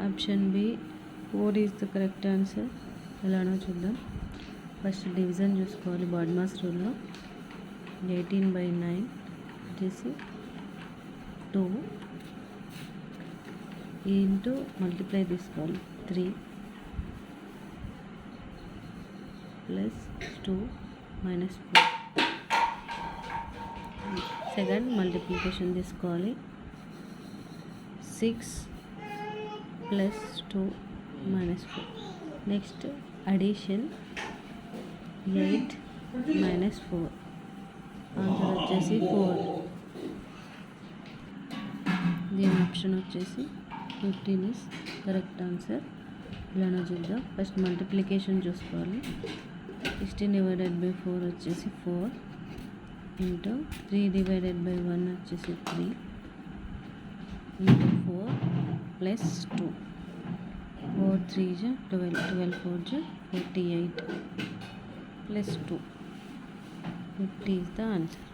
Option B 4 is the correct answer. ఎలానో చూద్దాం. First division చూసుకోవాలి. బాడ్మాస్ రూల్లో 18/9 వచ్చేసి 2 ఇంటూ మల్టిప్లై తీసుకోవాలి 3 ప్లస్ 2 మైనస్ 4. సెకండ్ మల్టిప్లికేషన్ తీసుకోవాలి. 6 plus 2 minus 4. Next addition 8 minus 4. Answer వచ్చేసి 4. దీని ఆప్షన్ వచ్చేసి 15 ఇస్ కరెక్ట్ ఆన్సర్. ఇలానో చూద్దాం. ఫస్ట్ మల్టిప్లికేషన్ చూసుకోవాలి. 16/4 వచ్చేసి 4 ఇంటూ 3/1 వచ్చేసి 3 into 4 plus 2. 4 3 12, 12 4 48 plus 2. 50 is the answer.